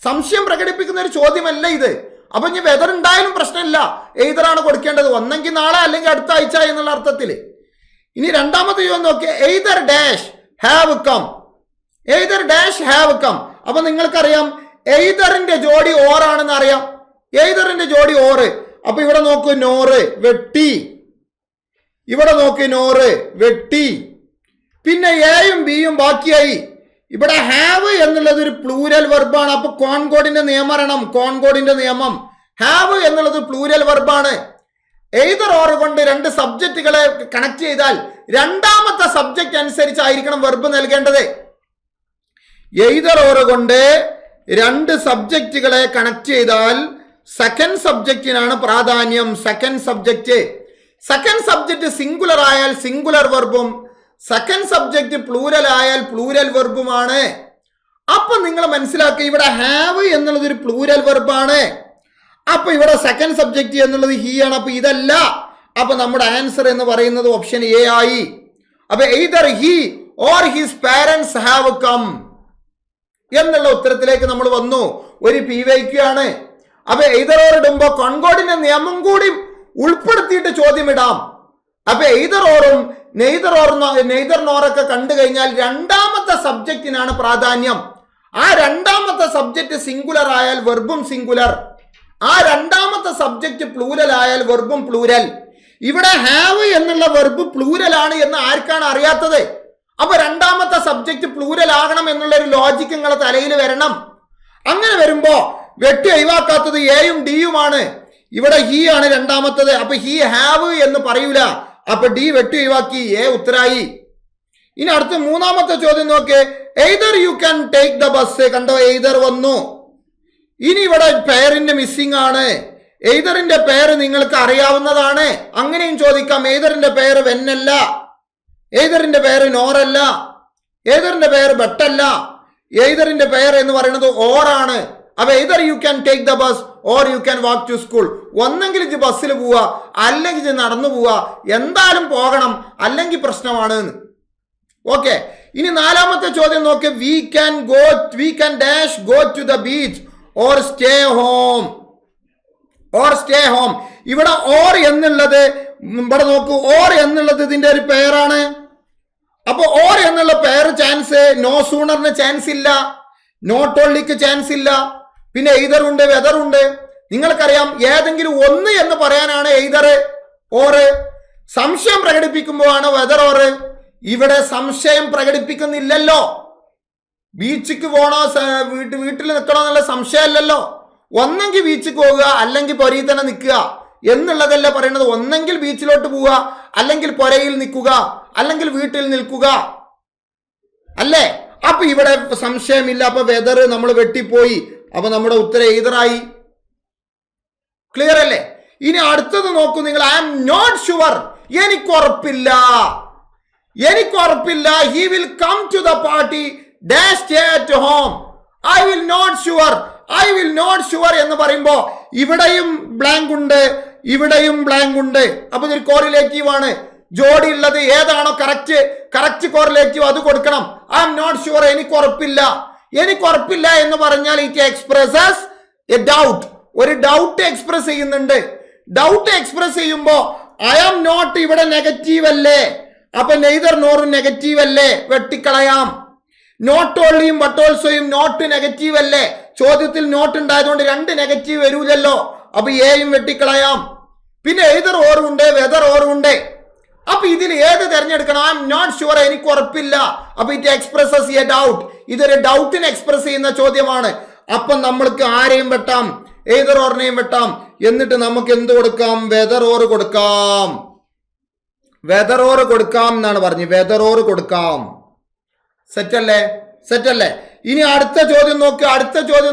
സംശയം പ്രകടിപ്പിക്കുന്ന ഒരു ചോദ്യമല്ല ഇത്. അപ്പൊ ഇനി വെദർ ഉണ്ടായാലും പ്രശ്നമില്ല, എയ്തറാണ് കൊടുക്കേണ്ടത്. ഒന്നെങ്കിൽ നാളെ അല്ലെങ്കിൽ അടുത്ത ആഴ്ച എന്നുള്ള അർത്ഥത്തിൽ. ഇനി രണ്ടാമത്തെ ചോദ്യം നോക്കിയ either dash have come. Either dash have come. അപ്പൊ നിങ്ങൾക്കറിയാം എയ്തറിന്റെ ജോഡി ഓറാണെന്ന് അറിയാം. എയ്തറിന്റെ ജോഡി ഓറ്. അപ്പൊ ഇവിടെ നോക്കൂ, നോറ് വെട്ടി. ഇവിടെ നോക്കൂ, നോറ് വെട്ടി. പിന്നെ എയും ബിയും ബാക്കിയായി. ഇവിടെ ഹാവ് എന്നുള്ളത് ഒരു പ്ലൂരൽ വെർബാണ്. അപ്പൊ കോൺകോഡിന്റെ നിയമം അറിയണം. കോൺകോഡിന്റെ നിയമം, ഹാവ് എന്നുള്ളത് പ്ലൂരൽ വെർബാണ്. എയ്തർ ഓർ കൊണ്ട് 2 സബ്ജക്റ്റുകളെ കണക്ട് ചെയ്താൽ രണ്ടാമത്തെ സബ്ജക്റ്റ് അനുസരിച്ചായിരിക്കണം വെർബ് നൽകേണ്ടത്. എയ്തർ ഓർ കൊണ്ട് 2 സബ്ജക്റ്റുകളെ കണക്ട് ചെയ്താൽ സെക്കൻഡ് സബ്ജക്റ്റിനാണ് പ്രാധാന്യം. സെക്കൻഡ് സബ്ജക്റ്റ് സിംഗുലർ ആയാൽ സിംഗുലർ വെർബും, സെക്കൻഡ് സബ്ജക്റ്റ് പ്ലൂരൽ ആയാൽ പ്ലൂരൽ വെർബുമാണ്. അപ്പൊ നിങ്ങൾ മനസ്സിലാക്കുക, ഇവിടെ ഹാവ് എന്നുള്ളത് ഒരു പ്ലൂരൽ വെർബാണ്. അപ്പൊ ഇവിടെ സെക്കൻഡ് സബ്ജക്റ്റ് എന്നുള്ളത് ഹി ആണ്. അപ്പൊ ഇതല്ല. അപ്പൊ നമ്മുടെ ആൻസർ എന്ന് പറയുന്നത് ഓപ്ഷൻ എ ആയി. അപ്പൊ either he or his parents have come എന്നുള്ള ഉത്തരത്തിലേക്ക് നമ്മൾ വന്നു. ഒരു PYQ ആണ്. അപ്പൊ എയ്തർ ഓർ ഇടുമ്പോ കോൺകോർഡിന്റെ നിയമം കൂടി ഉൾപ്പെടുത്തിയിട്ട് ചോദ്യം ഇടാം. അപ്പൊ എയ്തർ ഓറും നെയ്തർ നോറൊക്കെ കണ്ടു കഴിഞ്ഞാൽ രണ്ടാമത്തെ സബ്ജക്റ്റിനാണ് പ്രാധാന്യം. ആ രണ്ടാമത്തെ സബ്ജക്റ്റ് സിംഗുലർ ആയാൽ വെർബും സിംഗുലർ, ആ രണ്ടാമത്തെ സബ്ജക്റ്റ് പ്ലൂരൽ ആയാൽ വെർബും പ്ലൂരൽ. ഇവിടെ ഹാവ് എന്നുള്ള വെർബ് പ്ലൂരൽ ആണ് എന്ന് ആർക്കാണ് അറിയാത്തത്? അപ്പൊ രണ്ടാമത്തെ സബ്ജക്റ്റ് പ്ലൂരൽ ആകണം എന്നുള്ള ഒരു ലോജിക്ക് നിങ്ങളെ തലയിൽ വരണം. അങ്ങനെ വരുമ്പോ വെട്ടി ഒഴിവാക്കാത്തത് എയും ഡിയുമാണ്. ഇവിടെ ഹി ആണ് രണ്ടാമത്തത്. അപ്പൊ ഹി ഹാവ് എന്ന് പറയൂല. അപ്പൊ ഡി വെട്ടി ഒഴിവാക്കി, എ ഉത്തരായി. ഇനി അടുത്ത മൂന്നാമത്തെ ചോദ്യം നോക്കേ. Either you can take the bus. കണ്ടോ, എയ്തർ വന്നു. ഇനി ഇവിടെ പെയറിന്റെ മിസ്സിംഗ് ആണ്. എയ്തറിന്റെ പേര് നിങ്ങൾക്ക് അറിയാവുന്നതാണ്, അങ്ങനെയും ചോദിക്കാം. എയ്തറിന്റെ പേര് വെന്നല്ല, എയ്തറിന്റെ പേര് നോറല്ല, എയ്തറിന്റെ പേര് ബട്ടല്ല, എയ്തറിന്റെ പേര് എന്ന് പറയുന്നത് ഓറാണ്. അപ്പൊ either you can take the bus or you can walk to school. ഒന്നെങ്കിൽ ഇത് ബസ്സിൽ പോവുക, അല്ലെങ്കിൽ ഇത് നടന്നു പോവുക. എന്തായാലും പോകണം, അല്ലെങ്കിൽ പ്രശ്നമാണ്. ഓക്കെ, ഇനി നാലാമത്തെ ചോദ്യം നോക്ക്. We can dash go to the beach or stay home. ഇവിടെ ഓർ എന്നുള്ളത്, ഇവിടെ നോക്കൂ, ഓർ എന്നുള്ളത് ഇതിന്റെ ഒരു പേരാണ്. അപ്പൊ ഓർ എന്നുള്ള പേര് ചാൻസ്, നോ സൂണറിന് ചാൻസ് ഇല്ല, നോട്ട് ഓൺലിക്ക് ചാൻസ് ഇല്ല, പിന്നെ എയ്തർ ഉണ്ട്, വെദർ ഉണ്ട്. നിങ്ങൾക്കറിയാം, ഏതെങ്കിലും ഒന്ന് എന്ന് പറയാനാണ് എയ്തർ ഓറ്. സംശയം പ്രകടിപ്പിക്കുമ്പോഴാണ് വെദർ ഓറ്. ഇവിടെ സംശയം പ്രകടിപ്പിക്കുന്നില്ലല്ലോ. ബീച്ചിക്ക് പോണോ വീട്ടിൽ നിൽക്കണോ എന്നുള്ള സംശയമല്ലല്ലോ. ഒന്നെങ്കിൽ ബീച്ചിക്ക് പോവുക, അല്ലെങ്കിൽ പൊരയിൽ തന്നെ നിൽക്കുക എന്നുള്ളതല്ല പറയുന്നത്. ഒന്നെങ്കിൽ ബീച്ചിലോട്ട് പോവുക, അല്ലെങ്കിൽ പൊരയിൽ നിൽക്കുക, അല്ലെങ്കിൽ വീട്ടിൽ നിൽക്കുക അല്ലേ? അപ്പൊ ഇവിടെ സംശയമില്ല. അപ്പൊ വെദർ നമ്മൾ വെട്ടിപ്പോയി. അപ്പൊ നമ്മുടെ ഉത്തരം എയ്തറായി. ക്ലിയർ അല്ലേ? ഇനി അടുത്തത് നോക്കൂ നിങ്ങൾ. I am not sure. എനിക്കുറപ്പില്ല. He will come to the party dash stay at home. I will not sure എന്ന് പറയുമ്പോ ഇവിടെയും ബ്ലാങ്ക് ഉണ്ട്, ഇവിടെയും ബ്ലാങ്ക് ഉണ്ട്. അപ്പൊ ഇതൊരു കോറിലേറ്റീവ് ആണ്. ജോഡി ഉള്ളത് ഏതാണോ കറക്റ്റ് കോറിലേറ്റീവ് അത് കൊടുക്കണം. ഐ ആം നോട്ട് ഷുവർ, എനിക്കുറപ്പില്ല എന്ന് പറഞ്ഞാൽ ഇറ്റ് എക്സ്പ്രസസ് എ ഡൗട്ട്. ഒരു ഡൗട്ട് എക്സ്പ്രസ് ചെയ്യുന്നുണ്ട്. ഡൗട്ട് എക്സ്പ്രസ് ചെയ്യുമ്പോ ഐ ആം നോട്ട് ഇവിടെ നെഗറ്റീവ് അല്ലേ? അപ്പൊ നെയ്തർ നോറും നെഗറ്റീവ് അല്ലേ? വെട്ടിക്കളയാം. നോട്ട് ഓൺലിയും ബട്ട് ഓൾസോയും നോട്ട് നെഗറ്റീവ് അല്ലേ? ചോദ്യത്തിൽ നോട്ട് ഉണ്ടായതുകൊണ്ട് രണ്ട് നെഗറ്റീവ് വരൂലല്ലോ. അപ്പൊ എയും വെട്ടിക്കളയാം. പിന്നെ എയ്തർ ഓറും ഉണ്ട്, വെദർ ഓറും ഉണ്ട്. അപ്പൊ ഇതിൽ ഏത് തെരഞ്ഞെടുക്കണം? ഐ എം നോട്ട് ഷുവർ, എനിക്ക് ഉറപ്പില്ല. അപ്പൊ ഇറ്റ് എക്സ്പ്രസസ് എ ഡൗട്ട്. ഇതൊരു ഡൗട്ടിനെ എക്സ്പ്രസ് ചെയ്യുന്ന ചോദ്യമാണ്. അപ്പൊ നമ്മൾക്ക് ആരെയും വെട്ടാം, എയ്തർ ഓറിനെയും വെട്ടാം. എന്നിട്ട് നമുക്ക് എന്ത് കൊടുക്കാം? വെദർ ഓർ കൊടുക്കാം. എന്നാണ് പറഞ്ഞു. വെദർ ഓർ കൊടുക്കാം. സെറ്റല്ലേ? ഇനി അടുത്ത ചോദ്യം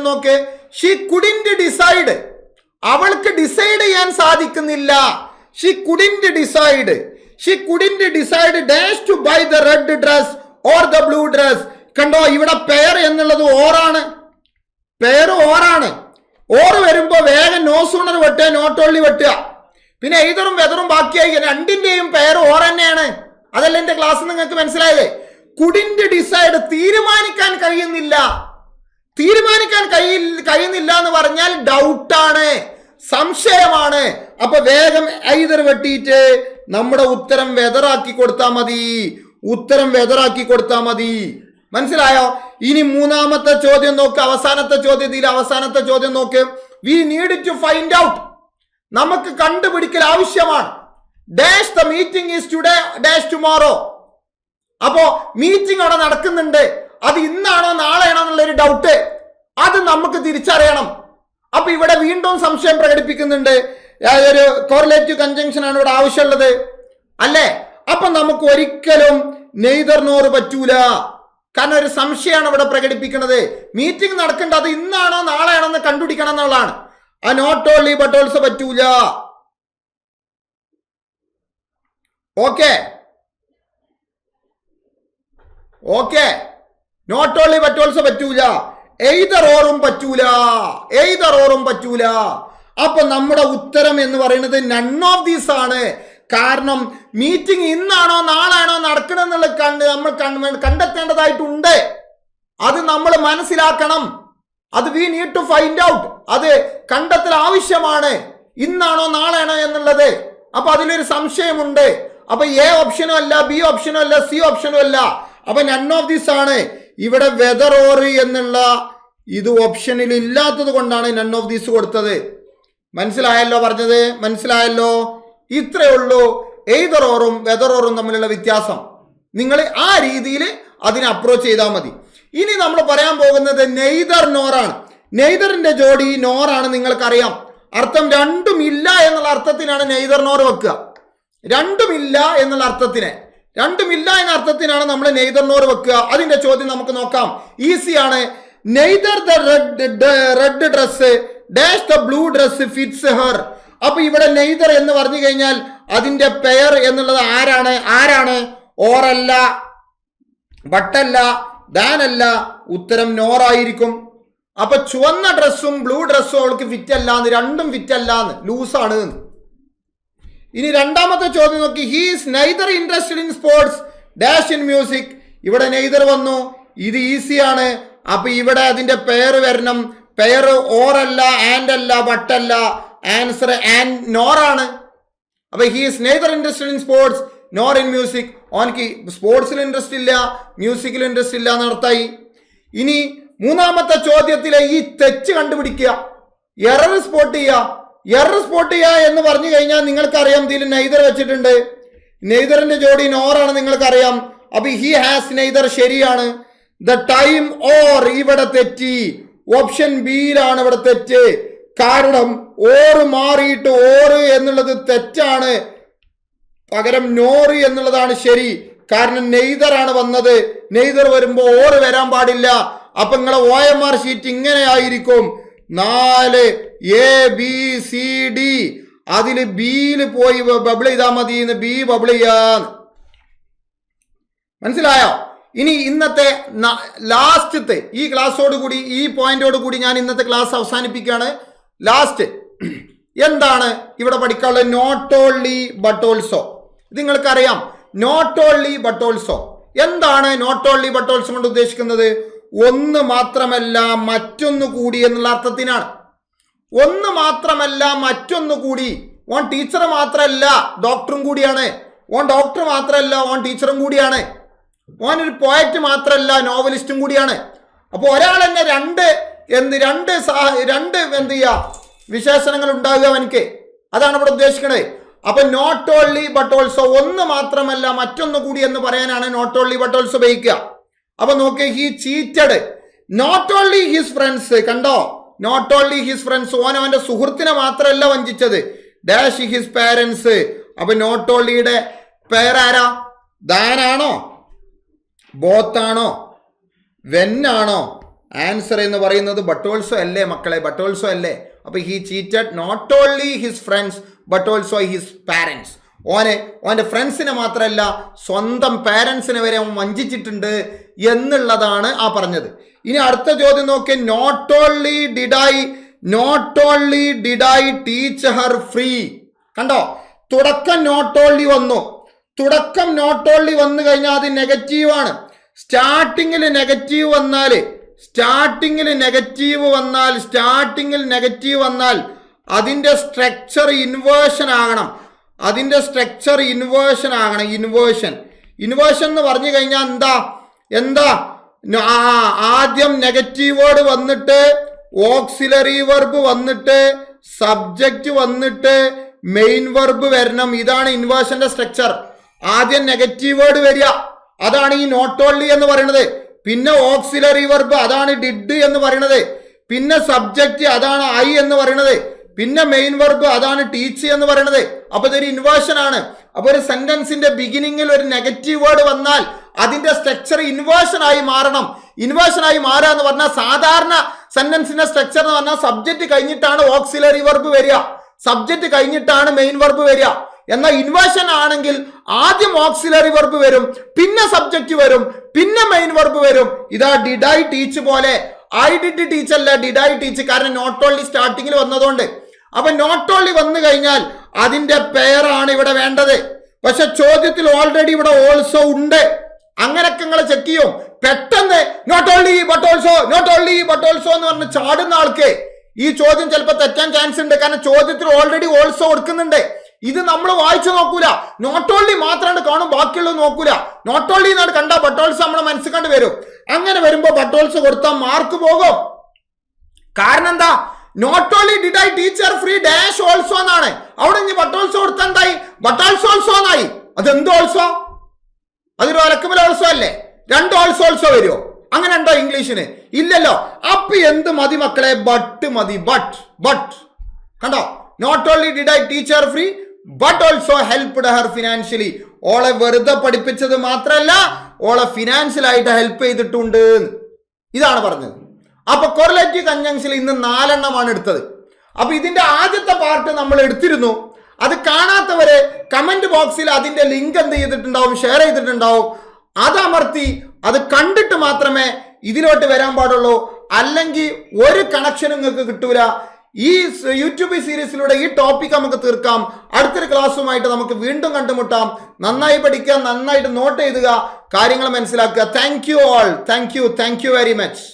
നോക്ക്. She couldn't decide. അവൾക്ക് ഡിസൈഡ് ചെയ്യാൻ സാധിക്കുന്നില്ല. She couldn't decide dash to buy the red dress or the blue dress. കണ്ടോ, ഇവിടെ പെയർ എന്നുള്ളത് ഓറാണ്. ഓറ് വരുമ്പോ വേഗം നോ സൂണർ വെട്ടുക, നോട്ട് ഓൺലി വെട്ടുക. പിന്നെ എയ്തറും വെദറും ബാക്കിയായി. രണ്ടിന്റെയും പേര് ഓർ തന്നെയാണ്. അതല്ല എന്റെ ക്ലാസ് നിങ്ങൾക്ക് മനസ്സിലായത്? കുഡിന്റ് ഡിസൈഡ്, തീരുമാനിക്കാൻ കഴിയുന്നില്ല എന്ന് പറഞ്ഞാൽ ഡൗട്ടാണ്, സംശയമാണ്. അപ്പൊ വേഗം എയ്തർ വെട്ടിയിട്ട് നമ്മുടെ ഉത്തരം വെദറാക്കി കൊടുത്താൽ മതി. മനസ്സിലായോ? ഇനി മൂന്നാമത്തെ ചോദ്യം നോക്ക്. അവസാനത്തെ ചോദ്യം നോക്ക്. We need to find out. നമുക്ക് കണ്ടുപിടിക്കൽ ആവശ്യമാണ്. Dash the meeting is today dash tomorrow. അപ്പോ മീറ്റിംഗ് അവിടെ നടക്കുന്നുണ്ട്. അത് ഇന്നാണോ നാളെയാണോ എന്നുള്ളൊരു ഡൗട്ട്, അത് നമുക്ക് തിരിച്ചറിയണം. അപ്പൊ ഇവിടെ വീണ്ടും സംശയം പ്രകടിപ്പിക്കുന്നുണ്ട്. ഒരു കോറിലേറ്റീവ് കൺജങ്ഷൻ ആണ് ഇവിടെ ആവശ്യമുള്ളത് അല്ലേ? അപ്പൊ നമുക്ക് ഒരിക്കലും നെയ്തർ നോർ പറ്റൂല. കാരണം ഒരു സംശയമാണ് ഇവിടെ പ്രകടിപ്പിക്കുന്നത്. മീറ്റിംഗ് നടക്കേണ്ടത് അത് ഇന്നാണോ നാളെയാണോ എന്ന് കണ്ടുപിടിക്കണം എന്നുള്ളതാണ്. ആ നോട്ട് ഓൺലി ബട്ട് ഓൾസോ പറ്റൂല. Okay, not only but also പറ്റൂല. എയ്തർ ഓറും പറ്റൂല. അപ്പൊ നമ്മുടെ ഉത്തരം എന്ന് പറയുന്നത് നൺ ഓഫ് ദീസ് ആണ്. കാരണം മീറ്റിംഗ് ഇന്നാണോ നാളെയാണോ നടക്കണമെന്നുള്ള നമ്മൾ കണ്ടെത്തേണ്ടതായിട്ടുണ്ട്. അത് നമ്മൾ മനസ്സിലാക്കണം. അത് we need to find out. അത് കണ്ടെത്തൽ ആവശ്യമാണ്. ഇന്നാണോ നാളെയാണോ എന്നുള്ളത്. അപ്പൊ അതിലൊരു സംശയമുണ്ട്. അപ്പൊ എ ഓപ്ഷനും അല്ല, ബി ഓപ്ഷനും അല്ല, സി ഓപ്ഷനും അല്ല. അപ്പൊ നൺ ഓഫ് ദിസ് ആണ്. ഇവിടെ വെദർ ഓർ എന്നുള്ള ഇത് ഓപ്ഷനിൽ ഇല്ലാത്തത് കൊണ്ടാണ് നൺ ഓഫ് ദിസ് കൊടുത്തത്. മനസ്സിലായല്ലോ പറഞ്ഞത്? മനസ്സിലായല്ലോ? ഇത്രയേ ഉള്ളൂ എയ്തർ ഓറും വെദർ ഓറും തമ്മിലുള്ള വ്യത്യാസം. നിങ്ങൾ ആ രീതിയിൽ അതിനെ അപ്രോച്ച് ചെയ്താൽ മതി. ഇനി നമ്മൾ പറയാൻ പോകുന്നത് നെയ്തർ നോറാണ്. നെയ്തറിന്റെ ജോഡി നോറാണ്. നിങ്ങൾക്കറിയാം അർത്ഥം രണ്ടും ഇല്ല എന്നുള്ള അർത്ഥത്തിനാണ് നെയ്തർ നോർ വെക്കുക. രണ്ടുമില്ല എന്നുള്ള അർത്ഥത്തിന്, രണ്ടുമില്ല എന്ന അർത്ഥത്തിനാണ് നമ്മൾ നെയ്തർ നോർ വെക്കുക. അതിന്റെ ചോദ്യം നമുക്ക് നോക്കാം. ഈസിയാണ്. Neither the red dress dash the blue dress fits her. അപ്പൊ ഇവിടെ നെയ്തർ എന്ന് പറഞ്ഞു കഴിഞ്ഞാൽ അതിന്റെ പെയർ എന്നുള്ളത് ആരാണ്? ഓറല്ല, ബട്ടല്ല, ദാനല്ല. ഉത്തരം നോറായിരിക്കും. അപ്പൊ ചുവന്ന ഡ്രസ്സും ബ്ലൂ ഡ്രസ്സും അവൾക്ക് ഫിറ്റ് അല്ലാന്ന്, രണ്ടും ഫിറ്റ് അല്ലാന്ന്, ലൂസാണ്. ഇനി രണ്ടാമത്തെ ചോദ്യം നോക്കി. He's neither interested in sports dash in music. ഇവിടെ നെയ്തർ വന്നു. ഇത് ഈസിയാണ്. അപ്പൊ ഇവിടെ അതിന്റെ പെയർ വരണം. പെയർ ഓറല്ല, ആൻഡ് അല്ല, ബട്ടല്ല. ആൻസർ ആൻഡ് നോറാണ്. അപ്പൊ he's neither interested in sports nor in music. ഓനക്ക് സ്പോർട്സിൽ ഇൻട്രസ്റ്റ് ഇല്ല, മ്യൂസിക്കിൽ ഇൻട്രസ്റ്റ് ഇല്ല എന്നർത്ഥമായി. ഇനി മൂന്നാമത്തെ ചോദ്യത്തിലെ ഈ തെറ്റ് കണ്ടുപിടിക്കുക, എറർ സ്പോട്ട് ചെയ്യുക. എറർ സ്പോട്ട് ചെയ്യുക എന്ന് പറഞ്ഞു കഴിഞ്ഞാൽ നിങ്ങൾക്കറിയാം ഇതിൽ നെയ്തർ വെച്ചിട്ടുണ്ട്. നെയ്തറിന്റെ ജോഡി നോറാണ്, നിങ്ങൾക്കറിയാം. അപ്പൊ ഹി ഹാസ് നെയ്തർ ശരിയാണ്. ദ ടൈം ഓർ ഇവിടെ തെറ്റി. ഓപ്ഷൻ ബിയിലാണ് ഇവിടെ തെറ്റ്. കാരണം ഓറ് മാറിയിട്ട് ഓറ് എന്നുള്ളത് തെറ്റാണ്. പകരം നോറ് എന്നുള്ളതാണ് ശരി. കാരണം നെയ്തർ ആണ് വന്നത്. നെയ്തർ വരുമ്പോ ഓറ് വരാൻ പാടില്ല. അപ്പൊ നിങ്ങളെ OMR ഷീറ്റ് ഇങ്ങനെ ആയിരിക്കും. 4 A B C D. അതിൽ ബിയിൽ പോയി ബബിൾ ചെയ്താൽ മതി. ബി ബബിൾ ചെയ്യാന്ന്. മനസ്സിലായോ? ഇനി ഇന്നത്തെ ലാസ്റ്റത്തെ ഈ ക്ലാസ്സോട് കൂടി, ഈ പോയിന്റോട് കൂടി ഞാൻ ഇന്നത്തെ ക്ലാസ് അവസാനിപ്പിക്കുകയാണ്. ലാസ്റ്റ് എന്താണ് ഇവിടെ പഠിക്കാനുള്ളത്? Not only but also. നിങ്ങൾക്കറിയാം നോട്ട് ഓൺലി ബട്ട് ഓൾസോ. എന്താണ് നോട്ട് ഓൺലി ബട്ട് ഓൾസോ കൊണ്ട് ഉദ്ദേശിക്കുന്നത്? ഒന്ന് മാത്രമല്ല മറ്റൊന്നു കൂടി എന്നുള്ള അർത്ഥത്തിനാണ്. ഒന്ന് മാത്രമല്ല മറ്റൊന്നു കൂടി. ഓൻ ടീച്ചർ മാത്രമല്ല ഡോക്ടറും കൂടിയാണ്. ഓൻ ഡോക്ടർ മാത്രമല്ല ഓൻ ടീച്ചറും കൂടിയാണ്. ഓൻ ഒരു പോയറ്റ് മാത്രമല്ല നോവലിസ്റ്റും കൂടിയാണ്. അപ്പോൾ ഒരാൾ തന്നെ രണ്ട് എന്ത് ചെയ്യാ വിശേഷണങ്ങൾ ഉണ്ടാകുക അവനക്ക്. അതാണ് ഇവിടെ ഉദ്ദേശിക്കണത്. അപ്പൊ നോട്ട് ഓൺലി ബട്ട് ഓൾസോ, ഒന്ന് മാത്രമല്ല മറ്റൊന്നു കൂടി എന്ന് പറയാനാണ് നോട്ട് ഓൺലി ബട്ട് ഓൾസോ ഉപയോഗിക്കുക. അപ്പൊ നോക്കിയേ, he cheated not only his friends. കണ്ടോ? Not only his friends. അവന്റെ സുഹൃത്തിനെ മാത്രമല്ല വഞ്ചിച്ചത്. Dash his parents. അപ്പൊ നോട്ട് ഓൺലിയുടെ പേരാരാ? ദാനാണോ, ബോത്താണോ, വെന്നാണോ? ആൻസർ എന്ന് പറയുന്നത് ബട്ട് ഓൾസോ അല്ലേ മക്കളെ? ബട്ട് ഓൾസോ അല്ലേ? അപ്പൊ he cheated not only his friends but also his parents. ഓന്റെ ഫ്രണ്ട്സിനെ മാത്രമല്ല സ്വന്തം പാരൻസിനെ വരെ അവൻ വഞ്ചിച്ചിട്ടുണ്ട് എന്നുള്ളതാണ് ആ പറഞ്ഞത്. ഇനി അടുത്ത ചോദ്യം നോക്കി. Not only did I teach her free. കണ്ടോ? തുടക്കം നോട്ട് ഓൺലി വന്നു. തുടക്കം നോട്ട് ഓൺലി വന്നു കഴിഞ്ഞാൽ അത് നെഗറ്റീവാണ്. സ്റ്റാർട്ടിങ്ങിൽ നെഗറ്റീവ് വന്നാൽ അതിന്റെ സ്ട്രക്ചർ ഇൻവേർഷൻ ആകണം. ഇൻവേർഷൻ എന്ന് പറഞ്ഞു കഴിഞ്ഞാൽ എന്താ ആദ്യം നെഗറ്റീവ് വേർഡ് വന്നിട്ട് ഓക്സിലറി വെർബ് വന്നിട്ട് സബ്ജക്റ്റ് വന്നിട്ട് മെയിൻ വെർബ് വരണം. ഇതാണ് ഇൻവേർഷന്റെ സ്ട്രക്ചർ. ആദ്യം നെഗറ്റീവ് വേർഡ് വരിക, അതാണ് ഈ നോട്ട് ഓൺലി എന്ന് പറയുന്നത്. പിന്നെ ഓക്സിലറി വെർബ്, അതാണ് ഡിഡ് എന്ന് പറയുന്നത്. പിന്നെ സബ്ജക്റ്റ്, അതാണ് ഐ എന്ന് പറയുന്നത്. പിന്നെ മെയിൻ വെർബ്, അതാണ് ടീച്ച് എന്ന് പറയുന്നത്. അപ്പൊ ഇതൊരു ഇൻവേർഷൻ ആണ്. അപ്പൊ ഒരു സെന്റൻസിന്റെ ബിഗിനിങ്ങിൽ ഒരു നെഗറ്റീവ് വേർഡ് വന്നാൽ അതിന്റെ സ്ട്രക്ചർ ഇൻവേർഷൻ ആയി മാറണം. ഇൻവേർഷൻ ആയി മാറുക എന്ന് പറഞ്ഞാൽ സാധാരണ സെന്റൻസിന്റെ സ്ട്രക്ചർ എന്ന് പറഞ്ഞാൽ സബ്ജക്റ്റ് കഴിഞ്ഞിട്ടാണ് ഓക്സിലറി വെർബ് വരിക, സബ്ജക്റ്റ് കഴിഞ്ഞിട്ടാണ് മെയിൻ വെർബ് വരിക. എന്നാൽ ഇൻവേർഷൻ ആണെങ്കിൽ ആദ്യം ഓക്സിലറി വെർബ് വരും, പിന്നെ സബ്ജക്റ്റ് വരും, പിന്നെ മെയിൻ വെർബ് വരും. ഇതാ ഡിഡ് ഐ ടീച്ച് പോലെ. ഐ ഡിഡ് ടീച്ച് അല്ല, ഡിഡ് ഐ ടീച്ച്. കാരണം നോട്ട് ഓൺലി സ്റ്റാർട്ടിങ്ങിൽ വന്നതുകൊണ്ട്. അപ്പൊ നോട്ട് ഓൺലി വന്നു കഴിഞ്ഞാൽ അതിന്റെ പെയറാണ് ഇവിടെ വേണ്ടത്. പക്ഷെ ചോദ്യത്തിൽ ഓൾറെഡി ഇവിടെ ഓൾസോ ഉണ്ട്. അങ്ങനൊക്കെ നിങ്ങൾ ചെക്ക് ചെയ്യും. പെട്ടെന്ന് നോട്ട് ഓൺലി ബട്ട് ഓൾസോ എന്ന് പറഞ്ഞ് ചാടുന്ന ആൾക്ക് ഈ ചോദ്യം ചിലപ്പോൾ തെറ്റാൻ ചാൻസ് ഉണ്ട്. കാരണം ചോദ്യത്തിൽ ഓൾറെഡി ഓൾസോ കൊടുക്കുന്നുണ്ട്. ഇത് നമ്മൾ വായിച്ചു നോക്കൂല, നോട്ട് ഓൺലി മാത്രമാണ് കാണും, ബാക്കിയുള്ളത് നോക്കൂല. നോട്ട് ഓൺലി എന്നാണ് കണ്ടാൽ ബട്ട് ഓൾസോ നമ്മളെ മനസ്സിൽ കണ്ട് വരും. അങ്ങനെ വരുമ്പോ ബട്ട് ഓൾസോ കൊടുത്താൽ മാർക്ക് പോകും. കാരണം എന്താ, not only did I teacher free dash also എന്നാണ്. അവിടെ ഇനി ബട്ട് ഓൾസോ കൊടുത്താൽ എന്തായി, ബട്ട് ഓൾസോ എന്നായി. അതെന്ത് ഓൾസോ? അതൊരു അലക്കുമല ഓൾസോ അല്ലേ? രണ്ട് ഓൾസോ വരുമോ? അങ്ങനെ ഉണ്ടോ ഇംഗ്ലീഷിന്? ഇല്ലല്ലോ. അപ്പൊ എന്ത് മതി മക്കളെ? ബട്ട് മതി. ബട്ട് കണ്ടോ, not only did I teacher free but also helped her financially. ഓളെ വെറുതെ പഠിപ്പിച്ചത് മാത്രമല്ല, ഓളെ ഫിനാൻഷ്യലായിട്ട് ഹെൽപ്പ് ചെയ്തിട്ടുണ്ട്. ഇതാണ് പറഞ്ഞത്. അപ്പൊ കൊറിലേറ്റീവ് കൺജങ്ഷനിൽ ഇന്ന് 4 എണ്ണമാണ് എടുത്തത്. അപ്പൊ ഇതിന്റെ ആദ്യത്തെ പാർട്ട് നമ്മൾ എടുത്തിരുന്നു. അത് കാണാത്തവരെ കമന്റ് ബോക്സിൽ അതിന്റെ ലിങ്ക് എന്ത് ചെയ്തിട്ടുണ്ടാവും, ഷെയർ ചെയ്തിട്ടുണ്ടാവും. അത് അമർത്തി അത് കണ്ടിട്ട് മാത്രമേ ഇതിലോട്ട് വരാൻ പാടുള്ളൂ. അല്ലെങ്കിൽ ഒരു കണക്ഷനും നിങ്ങൾക്ക് കിട്ടൂല. ഈ യൂട്യൂബ് സീരീസിലൂടെ ഈ ടോപ്പിക് നമുക്ക് തീർക്കാം. അടുത്തൊരു ക്ലാസ്സുമായിട്ട് നമുക്ക് വീണ്ടും കണ്ടുമുട്ടാം. നന്നായി പഠിക്കുക, നന്നായിട്ട് നോട്ട് എഴുതുക, കാര്യങ്ങൾ മനസ്സിലാക്കുക. Thank you all. Thank you very much.